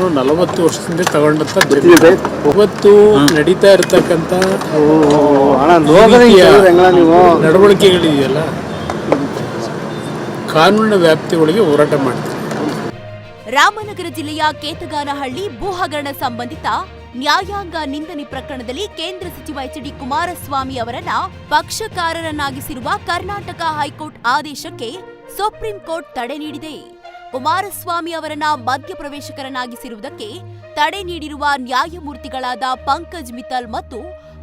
ನಾನು 40 ವರ್ಷದಿಂದ ತಗೊಂಡಂತ ಇವತ್ತು ನಡೀತಾ ಇರತಕ್ಕಂಥ ನಡವಳಿಕೆಗಳಿದೆಯಲ್ಲ ಕಾನೂನಿನ ವ್ಯಾಪ್ತಿ ಒಳಗೆ ಹೋರಾಟ ಮಾಡ್ತಾರೆ. ರಾಮನಗರ ಜಿಲ್ಲೆಯ ಕೇತಗಾನಹಳ್ಳಿ ಭೂ ಹಗರಣ ಸಂಬಂಧಿತ ನ್ಯಾಯಾಂಗ ನಿಂದನೆ ಪ್ರಕರಣದಲ್ಲಿ ಕೇಂದ್ರ ಸಚಿವ ಎಚ್.ಡಿ. ಕುಮಾರಸ್ವಾಮಿ ಅವರನ್ನ ಪಕ್ಷಕಾರರನ್ನಾಗಿಸಿರುವ ಕರ್ನಾಟಕ ಹೈಕೋರ್ಟ್ ಆದೇಶಕ್ಕೆ ಸುಪ್ರೀಂ ಕೋರ್ಟ್ ತಡೆ ನೀಡಿದೆ. ಕುಮಾರಸ್ವಾಮಿ ಅವರನ್ನ ಮಧ್ಯಪ್ರವೇಶಕರನ್ನಾಗಿಸಿರುವುದಕ್ಕೆ ತಡೆ ನೀಡಿರುವ ನ್ಯಾಯಮೂರ್ತಿಗಳಾದ ಪಂಕಜ್ ಮಿತ್ತಲ್ ಮತ್ತು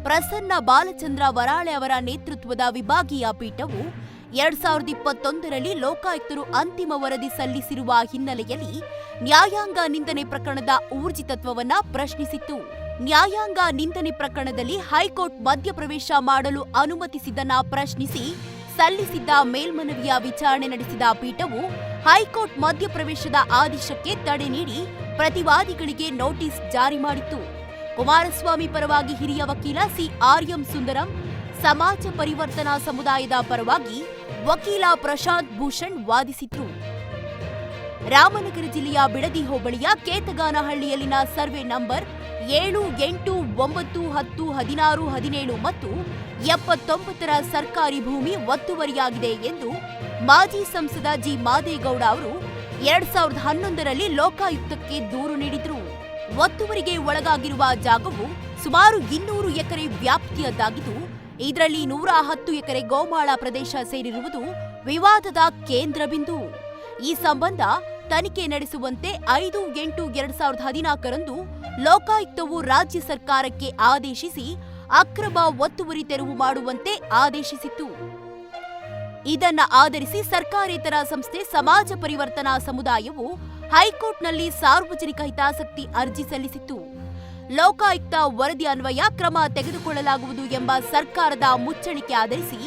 ಪ್ರಸನ್ನ ಬಾಲಚಂದ್ರ ವರಾಳೆ ಅವರ ನೇತೃತ್ವದ ವಿಭಾಗೀಯ ಪೀಠವು 2021ರಲ್ಲಿ ಲೋಕಾಯುಕ್ತರು ಅಂತಿಮ ವರದಿ ಸಲ್ಲಿಸಿರುವ ಹಿನ್ನೆಲೆಯಲ್ಲಿ ನ್ಯಾಯಾಂಗ ನಿಂದನೆ ಪ್ರಕರಣದ ಊರ್ಜಿತತ್ವವನ್ನ ಪ್ರಶ್ನಿಸಿತ್ತು. ನ್ಯಾಯಾಂಗ ನಿಂದನೆ ಪ್ರಕರಣದಲ್ಲಿ ಹೈಕೋರ್ಟ್ ಮಧ್ಯಪ್ರವೇಶ ಮಾಡಲು ಅನುಮತಿಸಿದ್ದನ್ನ ಪ್ರಶ್ನಿಸಿ ಸಲ್ಲಿಸಿದ್ದ ಮೇಲ್ಮನವಿಯ ವಿಚಾರಣೆ ನಡೆಸಿದ ಪೀಠವು ಹೈಕೋರ್ಟ್ ಮಧ್ಯಪ್ರವೇಶದ ಆದೇಶಕ್ಕೆ ತಡೆ ನೀಡಿ ಪ್ರತಿವಾದಿಗಳಿಗೆ ನೋಟಿಸ್ ಜಾರಿ ಮಾಡಿತ್ತು. ಕುಮಾರಸ್ವಾಮಿ ಪರವಾಗಿ ಹಿರಿಯ ವಕೀಲ ಸಿ.ಆರ್.ಎಂ. ಸುಂದರಂ, ಸಮಾಜ ಪರಿವರ್ತನಾ ಸಮುದಾಯದ ಪರವಾಗಿ ವಕೀಲ ಪ್ರಶಾಂತ್ ಭೂಷಣ್ ವಾದಿಸಿದ್ರು. ರಾಮನಗರ ಜಿಲ್ಲೆಯ ಬಿಡದಿ ಹೋಬಳಿಯ ಕೇತಗಾನಹಳ್ಳಿಯಲ್ಲಿನ ಸರ್ವೆ ನಂಬರ್ 7, 8, 9, 10, 16, 17 ಮತ್ತು 79ರ ಸರ್ಕಾರಿ ಭೂಮಿ ಒತ್ತುವರಿಯಾಗಿದೆ ಎಂದು ಮಾಜಿ ಸಂಸದ ಜಿ. ಮಾದೇಗೌಡ ಅವರು 2011ರಲ್ಲಿ ಲೋಕಾಯುಕ್ತಕ್ಕೆ ದೂರು ನೀಡಿದ್ರು. ಒತ್ತುವರಿಗೆ ಒಳಗಾಗಿರುವ ಜಾಗವು ಸುಮಾರು 200 ಎಕರೆ ವ್ಯಾಪ್ತಿಯದ್ದಾಗಿದ್ದು, ಇದರಲ್ಲಿ 110 ಎಕರೆ ಗೋಮಾಳ ಪ್ರದೇಶ ಸೇರಿರುವುದು ವಿವಾದದ ಕೇಂದ್ರ ಬಿಂದು. ಈ ಸಂಬಂಧ ತನಿಖೆ ನಡೆಸುವಂತೆ 5/8/2014ರಂದು ಲೋಕಾಯುಕ್ತವು ರಾಜ್ಯ ಸರ್ಕಾರಕ್ಕೆ ಆದೇಶಿಸಿ ಅಕ್ರಮ ಒತ್ತುವರಿ ತೆರವು ಮಾಡುವಂತೆ ಆದೇಶಿಸಿತ್ತು. ಇದನ್ನ ಆಧರಿಸಿ ಸರ್ಕಾರೇತರ ಸಂಸ್ಥೆ ಸಮಾಜ ಪರಿವರ್ತನಾ ಸಮುದಾಯವು ಹೈಕೋರ್ಟ್ನಲ್ಲಿ ಸಾರ್ವಜನಿಕ ಹಿತಾಸಕ್ತಿ ಅರ್ಜಿ ಸಲ್ಲಿಸಿತ್ತು. ಲೋಕಾಯುಕ್ತ ವರದಿ ಅನ್ವಯ ಕ್ರಮ ತೆಗೆದುಕೊಳ್ಳಲಾಗುವುದು ಎಂಬ ಸರ್ಕಾರದ ಮುಚ್ಚಳಿಕೆ ಆಧರಿಸಿ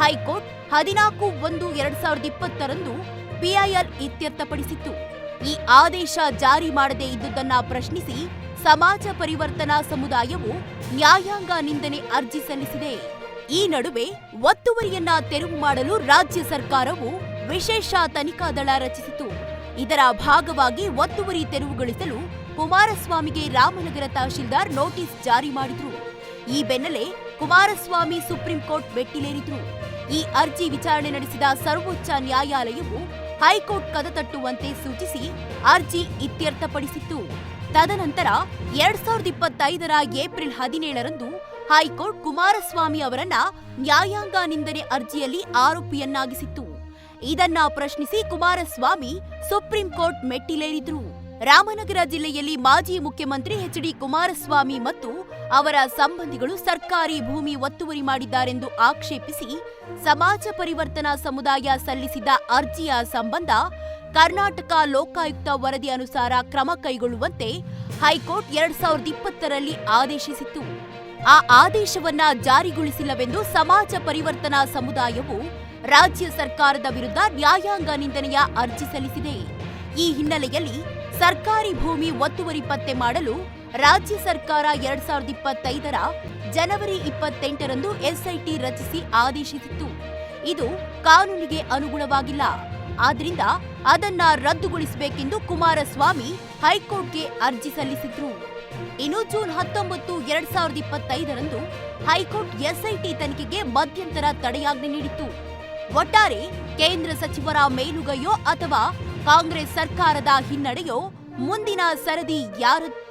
ಹೈಕೋರ್ಟ್ 14/1/2020ರಂದು ಪಿಐಎಲ್ ಇತ್ಯರ್ಥಪಡಿಸಿತ್ತು. ಈ ಆದೇಶ ಜಾರಿ ಮಾಡದೇ ಇದ್ದುದನ್ನ ಪ್ರಶ್ನಿಸಿ ಸಮಾಜ ಪರಿವರ್ತನಾ ಸಮುದಾಯವು ನ್ಯಾಯಾಂಗ ನಿಂದನೆ ಅರ್ಜಿ ಸಲ್ಲಿಸಿದೆ. ಈ ನಡುವೆ ಒತ್ತುವರಿಯನ್ನ ತೆರವು ಮಾಡಲು ರಾಜ್ಯ ಸರ್ಕಾರವು ವಿಶೇಷ ತನಿಖಾ ದಳ ರಚಿಸಿತು. ಇದರ ಭಾಗವಾಗಿ ಒತ್ತುವರಿ ತೆರವುಗೊಳಿಸಲು ಕುಮಾರಸ್ವಾಮಿಗೆ ರಾಮನಗರ ತಹಶೀಲ್ದಾರ್ ನೋಟಿಸ್ ಜಾರಿ ಮಾಡಿದ್ರು. ಈ ಬೆನ್ನಲ್ಲೇ ಕುಮಾರಸ್ವಾಮಿ ಸುಪ್ರೀಂ ಕೋರ್ಟ್ ಮೆಟ್ಟಿಲೇರಿದ್ರು. ಈ ಅರ್ಜಿ ವಿಚಾರಣೆ ನಡೆಸಿದ ಸರ್ವೋಚ್ಚ ನ್ಯಾಯಾಲಯವು ಹೈಕೋರ್ಟ್ ಕದ ತಟ್ಟುವಂತೆ ಸೂಚಿಸಿ ಅರ್ಜಿ ಇತ್ಯರ್ಥಪಡಿಸಿತ್ತು. ತದನಂತರ 2025ರ ಏಪ್ರಿಲ್ 17ರಂದು ಹೈಕೋರ್ಟ್ ಕುಮಾರಸ್ವಾಮಿ ಅವರನ್ನ ನ್ಯಾಯಾಂಗ ನಿಂದನೆ ಅರ್ಜಿಯಲ್ಲಿ ಆರೋಪಿಯನ್ನಾಗಿಸಿತ್ತು. ಇದನ್ನ ಪ್ರಶ್ನಿಸಿ ಕುಮಾರಸ್ವಾಮಿ ಸುಪ್ರೀಂ ಕೋರ್ಟ್ ಮೆಟ್ಟಿಲೇರಿದ್ರು. ರಾಮನಗರ ಜಿಲ್ಲೆಯಲ್ಲಿ ಮಾಜಿ ಮುಖ್ಯಮಂತ್ರಿ ಎಚ್.ಡಿ. ಕುಮಾರಸ್ವಾಮಿ ಮತ್ತು ಅವರ ಸಂಬಂಧಿಗಳು ಸರ್ಕಾರಿ ಭೂಮಿ ಒತ್ತುವರಿ ಮಾಡಿದ್ದಾರೆಂದು ಆಕ್ಷೇಪಿಸಿ ಸಮಾಜ ಪರಿವರ್ತನಾ ಸಮುದಾಯ ಸಲ್ಲಿಸಿದ್ದ ಅರ್ಜಿಯ ಸಂಬಂಧ ಕರ್ನಾಟಕ ಲೋಕಾಯುಕ್ತ ವರದಿ ಅನುಸಾರ ಕ್ರಮ ಕೈಗೊಳ್ಳುವಂತೆ ಹೈಕೋರ್ಟ್ 2020ರಲ್ಲಿ ಆದೇಶಿಸಿತ್ತು. ಆ ಆದೇಶವನ್ನ ಜಾರಿಗೊಳಿಸಿಲ್ಲವೆಂದು ಸಮಾಜ ಪರಿವರ್ತನಾ ಸಮುದಾಯವು ರಾಜ್ಯ ಸರ್ಕಾರದ ವಿರುದ್ಧ ನ್ಯಾಯಾಂಗ ನಿಂದನೆಯ ಅರ್ಜಿ ಸಲ್ಲಿಸಿದೆ. ಈ ಹಿನ್ನೆಲೆಯಲ್ಲಿ ಸರ್ಕಾರಿ ಭೂಮಿ ಒತ್ತುವರಿ ಪತ್ತೆ ಮಾಡಲು ರಾಜ್ಯ ಸರ್ಕಾರ 2025ರ ಜನವರಿ 28ರಂದು ಎಸ್ಐಟಿ ರಚಿಸಿ ಆದೇಶಿಸಿತ್ತು. ಇದು ಕಾನೂನಿಗೆ ಅನುಗುಣವಾಗಿಲ್ಲ. ಆದ್ರಿಂದ ಅದನ್ನ ರದ್ದುಗೊಳಿಸಬೇಕೆಂದು ಕುಮಾರಸ್ವಾಮಿ ಹೈಕೋರ್ಟ್ಗೆ ಅರ್ಜಿ ಸಲ್ಲಿಸಿದ್ರು. ಇನ್ನು ಜೂನ್ 19, 2025ರಂದು ಹೈಕೋರ್ಟ್ ಎಸ್ಐಟಿ ತನಿಖೆಗೆ ಮಧ್ಯಂತರ ತಡೆಯಾಜ್ಞೆ ನೀಡಿತ್ತು. ಒಟ್ಟಾರೆ ಕೇಂದ್ರ ಸಚಿವರ ಮೇಲುಗೈಯೋ ಅಥವಾ ಕಾಂಗ್ರೆಸ್ ಸರ್ಕಾರದ ಹಿನ್ನಡೆಯೋ ಮುಂದಿನ ಸರದಿ ಯಾರದ್ದು?